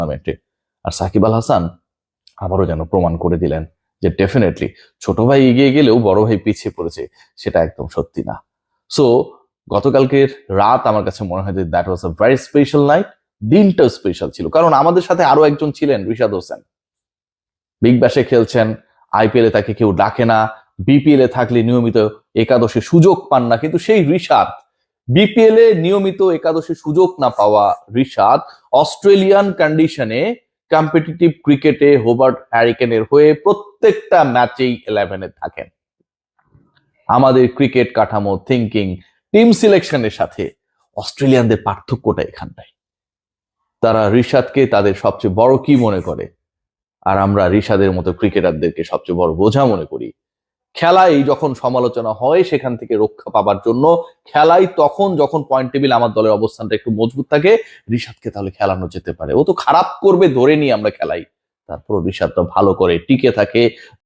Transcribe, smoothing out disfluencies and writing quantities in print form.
টুর্নামেন্টে। আর সাকিব আল হাসান আবারও যেন প্রমাণ করে দিলেন যে ডেফিনেটলি ছোট ভাই এগিয়ে গেলেও বড় ভাই পিছিয়ে পড়েছে, সেটা একদম সত্যি না। সো গতকালকের রাত আমার কাছে মনে হয় যে that was a very special night. দিনটাও স্পেশাল ছিল, কারণ আমাদের সাথে আরো একজন ছিলেন, রিশাদ হোসেন। বিগ ব্যাশে খেলছেন, আইপিএল এ তাকে কেউ ডাকে না, বিপিএল এ থাকলে নিয়মিত একাদশে সুযোগ পান না, কিন্তু সেই রিশাদ, বিপিএল এ নিয়মিত একাদশে সুযোগ না পাওয়া রিশাদ অস্ট্রেলিয়ান কন্ডিশনে কম্পিটিটিভ ক্রিকেটে হোবার্ট হ্যারিকেনের হয়ে প্রত্যেকটা ম্যাচেই 11-এ থাকেন। আমাদের ক্রিকেট কাঠামো, থিঙ্কিং, টিম সিলেকশনের সাথে অস্ট্রেলিয়ানদের পার্থক্যটা এখানটাই। তারা রিশাদকে তাদের সবচেয়ে বড় কি মনে করে, আর আমরা রিশাদের মতো ক্রিকেটারদেরকে সবচেয়ে বড় বোঝা মনে করি। খেলায় যখন সমালোচনা হয় সেখান থেকে রক্ষা পাবার জন্য, খেলায় তখন যখন পয়েন্ট টেবিল আমার দলের অবস্থানটা একটু মজবুত থাকে, রিশাদকে তাহলে খেলানো যেতে পারে। ও তো খারাপ করবে ধরে নিই আমরা খেলাই, তারপর রিশাদটা ভালো করে টিকে থাকে,